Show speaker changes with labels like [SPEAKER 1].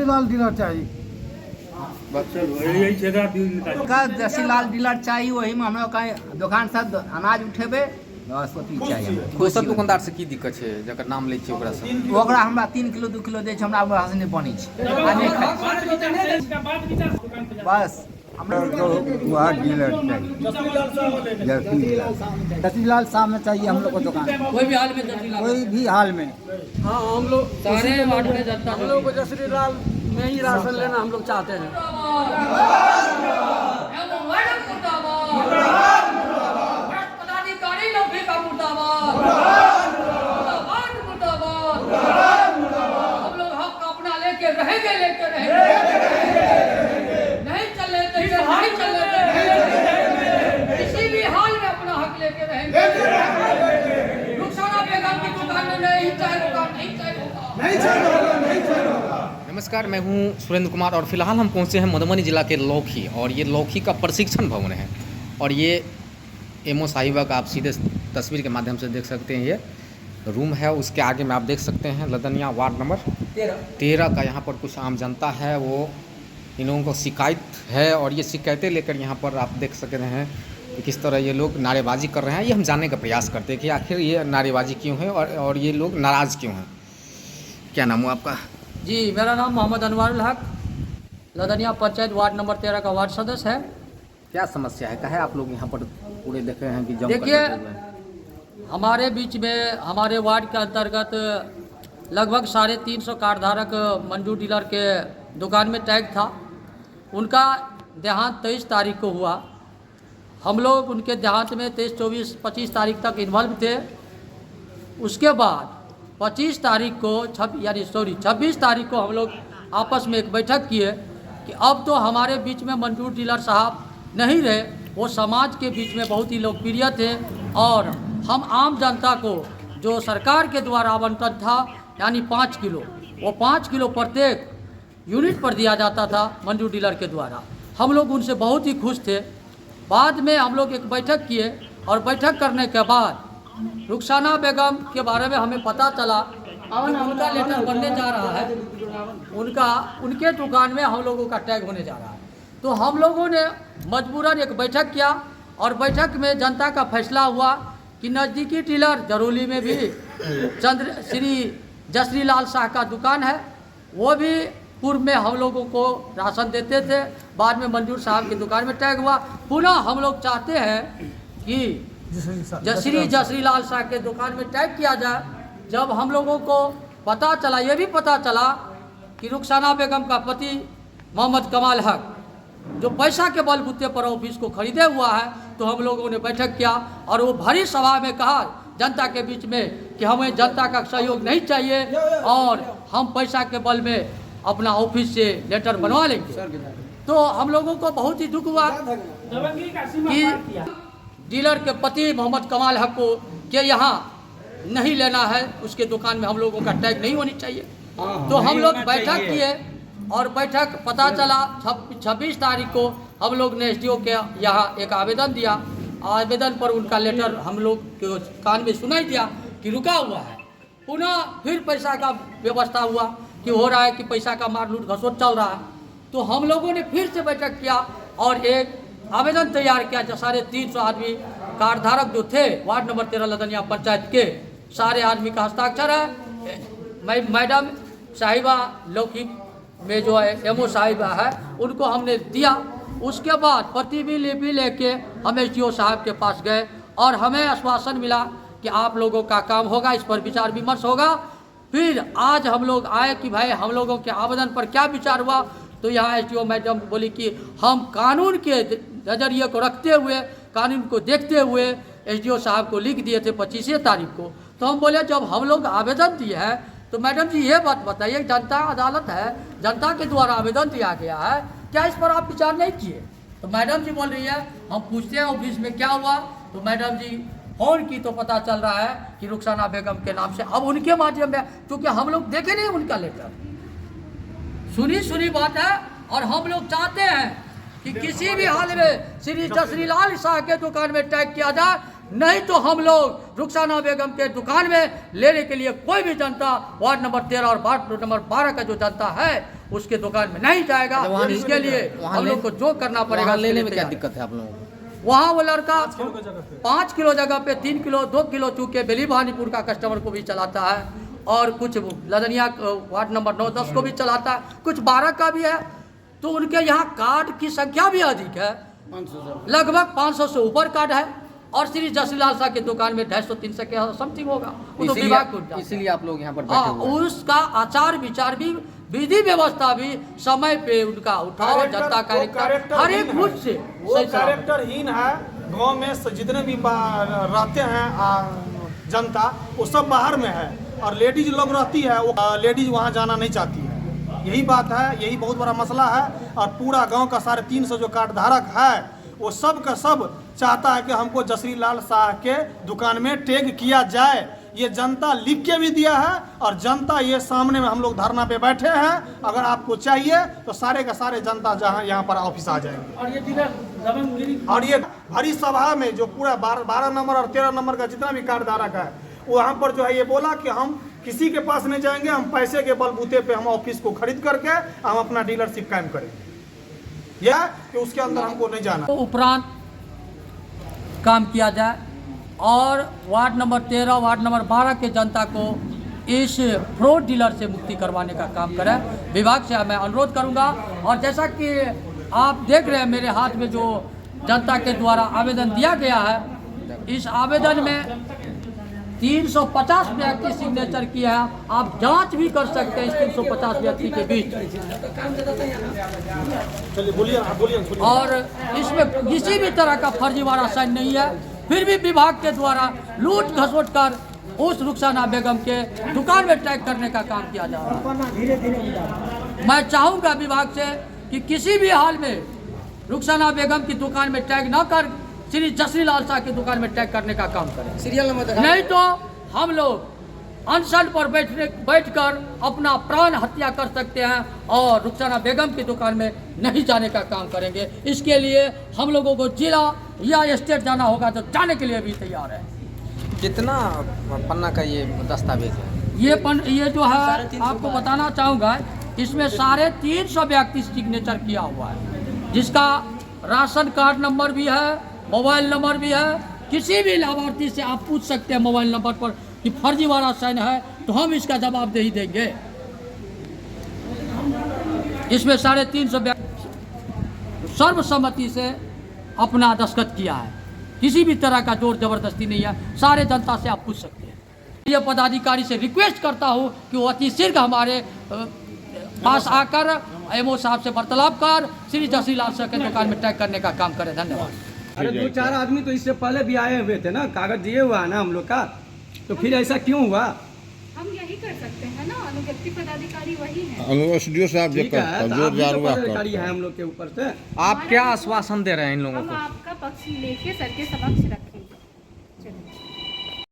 [SPEAKER 1] जसरी लाल डीलर चाहिए।
[SPEAKER 2] जसरी लाल डीलर चाहिए, वही में हम लोग का दुकान से अनाज उठेबे बस ओतबी चाहिए।
[SPEAKER 3] दोसर दुकानदार से की दिक्कत छै जकर नाम लै छियै ओकरा से?
[SPEAKER 2] ओकरा हमरा 3 किलो 2 किलो दै छै, हमरा वहाँ से नहीं बनी छै आ नहीं खाई बस।
[SPEAKER 1] वहाँ डीलर चाहिए, जसरी लाल शाम में चाहिए हम लोग को दुकान,
[SPEAKER 4] कोई भी हाल में जसरी लाल,
[SPEAKER 1] कोई भी हाल में।
[SPEAKER 4] हाँ हम लोग सारे वार्ड में जनता, हम लोग को जसरी लाल में ही राशन लेना हम लोग चाहते हैं।
[SPEAKER 5] हम लोग हक अपना लेके रहेंगे, नहीं चले नहीं चले, किसी भी हाल में अपना हक लेके रहेंगे। रुखसाना बेगम की दुकान में नहीं चाहिए।
[SPEAKER 3] नमस्कार, मैं हूं सुरेंद्र कुमार और फिलहाल हम पहुंचे हैं मधुबनी जिला के लौखी, और ये लौखी का प्रशिक्षण भवन है। और ये एमओ साहिबा का आप सीधे तस्वीर के माध्यम से देख सकते हैं, ये रूम है। उसके आगे में आप देख सकते हैं लदनिया वार्ड नंबर 13 का यहाँ पर कुछ आम जनता है, वो इन लोगों को शिकायत है, और ये शिकायतें लेकर यहाँ पर आप देख सकते हैं कि किस तरह ये लोग नारेबाजी कर रहे हैं। ये हम जानने का प्रयास करते हैं कि आखिर ये नारेबाजी क्यों है और ये लोग नाराज़ क्यों हैं। क्या नाम हुआ आपका?
[SPEAKER 4] जी मेरा नाम मोहम्मद अनवारुल हक, लदनिया पंचायत वार्ड नंबर 13 का वार्ड सदस्य है।
[SPEAKER 3] क्या समस्या है? कहे आप लोग यहाँ पर पूरे देख रहे हैं कि
[SPEAKER 4] देखिए, हमारे बीच में हमारे वार्ड के अंतर्गत लगभग 350 कार्डधारक मंजू डीलर के दुकान में टैग था। उनका देहांत 23 तारीख को हुआ। हम लोग उनके देहांत में 23, 24, 25 तारीख तक इन्वॉल्व थे। उसके बाद 26 तारीख को 26 तारीख को हम लोग आपस में एक बैठक किए कि अब तो हमारे बीच में मंजू डीलर साहब नहीं रहे। वो समाज के बीच में बहुत ही लोकप्रिय थे, और हम आम जनता को जो सरकार के द्वारा आवंटन था यानी 5 किलो, वो 5 किलो प्रत्येक यूनिट पर दिया जाता था मंजू डीलर के द्वारा। हम लोग उनसे बहुत ही खुश थे। बाद में हम लोग एक बैठक किए, और बैठक करने के बाद रुखसाना बेगम के बारे में हमें पता चला उनका लेटर बनने जा रहा है, उनके दुकान में हम लोगों का टैग होने जा रहा है। तो हम लोगों ने मजबूरन एक बैठक किया, और बैठक में जनता का फैसला हुआ कि नज़दीकी डीलर जरोली में भी श्री जसरी लाल शाह का दुकान है, वो भी पूर्व में हम लोगों को राशन देते थे। बाद में मंजूर साहब की दुकान में टैग हुआ। पुनः हम लोग चाहते हैं कि जसरी लाल शाह के दुकान में टैग किया जाए। जब हम लोगों को पता चला, ये भी पता चला कि रुखसाना बेगम का पति मोहम्मद कमाल हक जो पैसा के बलबूते पर ऑफिस को खरीदे हुआ है, तो हम लोगों ने बैठक किया, और वो भरी सभा में कहा जनता के बीच में कि हमें जनता का सहयोग नहीं चाहिए, और हम पैसा के बल में अपना ऑफिस से लेटर बनवा लेंगे। तो हम लोगों को बहुत ही दुख हुआ कि डीलर के पति मोहम्मद कमाल हक को के यहाँ नहीं लेना है, उसके दुकान में हम लोगों का टैग नहीं होनी चाहिए। तो हम लोग बैठक किए, और बैठक पता चला 26 तारीख को हम लोग ने एसडीओ के यहाँ एक आवेदन दिया। आवेदन पर उनका लेटर हम लोग के कान में सुनाई दिया कि रुका हुआ है। पुनः फिर पैसा का व्यवस्था हुआ कि हो रहा है कि पैसा का मार लूट घसोट चल रहा है। तो हम लोगों ने फिर से बैठक किया, और एक आवेदन तैयार किया जो 350 आदमी कार्डधारक जो थे वार्ड नंबर 13 लदनिया पंचायत के, सारे आदमी का हस्ताक्षर है। मैडम साहिबा लौकी में जो है एमओ साहिबा है, उनको हमने दिया। उसके बाद प्रतिलिपि लेके हम एसडीओ साहब के पास गए, और हमें आश्वासन मिला कि आप लोगों का काम होगा, इस पर विचार विमर्श होगा। फिर आज हम लोग आए कि भाई हम लोगों के आवेदन पर क्या विचार हुआ। तो यहाँ एसडीओ मैडम बोली कि हम कानून के नज़रिए को रखते हुए, कानून को देखते हुए एसडीओ साहब को लिख दिए थे 25 तारीख को। तो हम बोले जब हम लोग आवेदन दिए हैं तो मैडम जी ये बात बताइए, जनता अदालत है, जनता के द्वारा आवेदन दिया गया है, क्या इस पर आप विचार नहीं किए? तो मैडम जी बोल रही है हम पूछते हैं ऑफिस में क्या हुआ। तो मैडम जी फोन की तो पता चल रहा है कि रुखसाना बेगम के नाम से। अब उनके माध्यम में, क्योंकि हम लोग देखे नहीं उनका लेटर, सुनी बात है, और हम लोग चाहते हैं कि किसी भी हाल में श्री जसरी लाल शाह के दुकान में टैग किया जाए, नहीं तो हम लोग रुखसाना बेगम के दुकान में लेने के लिए कोई भी जनता वार्ड नंबर 13 और वार्ड नंबर 12 का जो जनता है उसके दुकान में नहीं जाएगा।
[SPEAKER 3] वहाँ
[SPEAKER 4] इसके लिए
[SPEAKER 3] वहाँ
[SPEAKER 4] हम लोग को जो करना पड़ेगा
[SPEAKER 3] वहाँ
[SPEAKER 4] उसके
[SPEAKER 3] लेने
[SPEAKER 4] लिए
[SPEAKER 3] में क्या
[SPEAKER 4] तैयार है।
[SPEAKER 3] दिक्कत है आप लोगों को?
[SPEAKER 4] वहाँ वो लड़का 5 किलो जगह पे 3 किलो 2 किलो चूके बेली भानीपुर का कस्टमर को भी चलाता है और कुछ लदनिया वार्ड नंबर 9-10 को भी चलाता है, कुछ 12 का भी है। तो उनके यहाँ कार्ड की संख्या भी अधिक है, लगभग 500 से ऊपर कार्ड है। और श्री जसीलाल शाह की दुकान में 250-300 के समथिंग होगा। वो तो विभाग को जानता है।
[SPEAKER 3] इसीलिए आप लोग यहाँ पर बैठे हुए हैं।
[SPEAKER 4] उसका आचार विचार भी, विधि व्यवस्था भी समय पे उनका उठाओ, जनता कार्यक्रम हर एक मुझ से
[SPEAKER 6] वो कैरेक्टरहीन है। गांव में जितने भी रहते हैं जनता, वो सब बाहर में है और लेडीज लोग रहती है, वो लेडीज वहाँ जाना नहीं चाहती है। यही बात है, यही बहुत बड़ा मसला है। और पूरा गांव का 350 जो कार्ड धारक है वो सब का सब चाहता है कि हमको जसरीलाल शाह के दुकान में टैग किया जाए। ये जनता लिख के भी दिया है और जनता ये सामने में हम लोग धरना पे बैठे हैं। अगर आपको चाहिए तो सारे का सारे जनता जहाँ यहाँ पर ऑफिस आ जाएंगे। और ये भरी सभा में जो पूरा 12 नंबर और 13 नंबर का जितना भी कार्ड धारक है, वहाँ पर जो है ये बोला कि हम किसी के पास नहीं जाएंगे, हम पैसे के बलबूते पे हम ऑफिस को खरीद करके हम अपना डीलरशिप कायम करेंगे। यह कि उसके अंदर हमको नहीं जाना।
[SPEAKER 4] तो उपरांत काम किया जाए और वार्ड नंबर 13, वार्ड नंबर 12 के जनता को इस फ्रॉड डीलर से मुक्ति करवाने का काम करें। विभाग से मैं अनुरोध करूंगा। और जैसा कि आप देख रहे हैं मेरे हाथ में जो जनता के द्वारा आवेदन दिया गया है, इस आवेदन में 350 व्यक्ति सिग्नेचर किया है। आप जांच भी कर सकते हैं इस 350 व्यक्ति के बीच।
[SPEAKER 6] चलिए बोलिए।
[SPEAKER 4] और इसमें किसी भी तरह का फर्जीवाड़ा साइन नहीं है। फिर भी विभाग के द्वारा लूट खसोट कर उस रुखसाना बेगम के दुकान में टैग करने का काम किया जा रहा है। मैं चाहूँगा विभाग से कि किसी भी हाल में रुखसाना बेगम की दुकान में टैग न कर श्री जसरीलाल शाह की दुकान में टैग करने का काम करें।
[SPEAKER 3] सीरियल नंबर
[SPEAKER 4] नहीं तो हम लोग अनशन पर बैठकर अपना प्राण हत्या कर सकते हैं और रुखसाना बेगम की दुकान में नहीं जाने का काम करेंगे। इसके लिए हम लोगों को जिला या स्टेट जाना होगा, तो जाने के लिए भी तैयार है।
[SPEAKER 3] कितना पन्ना का ये दस्तावेज है?
[SPEAKER 4] ये जो है आपको बताना चाहूँगा, इसमें 350 व्यक्ति सिग्नेचर किया हुआ है, जिसका राशन कार्ड नंबर भी है, मोबाइल नंबर भी है। किसी भी लाभार्थी से आप पूछ सकते हैं मोबाइल नंबर पर कि फर्जीवाड़ा साइन है, तो हम इसका जवाब दे ही देंगे। इसमें 350 सर्वसम्मति से अपना दस्तखत किया है। किसी भी तरह का जोर जबरदस्ती नहीं है। सारे जनता से आप पूछ सकते हैं। ये पदाधिकारी से रिक्वेस्ट करता हूँ कि वो अति शीघ्र हमारे पास आकर एमओ साहब से वार्तालाप कर श्री जसीलाल शाह के दुकान में टैग करने का काम करें। धन्यवाद।
[SPEAKER 7] अरे 2-4 आदमी तो इससे पहले भी आए हुए थे ना, कागज दिए हुआ है ना हम लोग का, तो फिर ऐसा क्यों हुआ?
[SPEAKER 8] हम यही कर सकते हैं ना, अनुज्ञप्ति पदाधिकारी वही है।
[SPEAKER 7] ठीक है, तो आप भी तो पदाधिकारी है हम लोग के ऊपर से।
[SPEAKER 3] आप क्या आश्वासन दे रहे हैं इन लोगों
[SPEAKER 8] हम
[SPEAKER 3] को?
[SPEAKER 8] आपका पक्ष लेके सर के समक्ष रख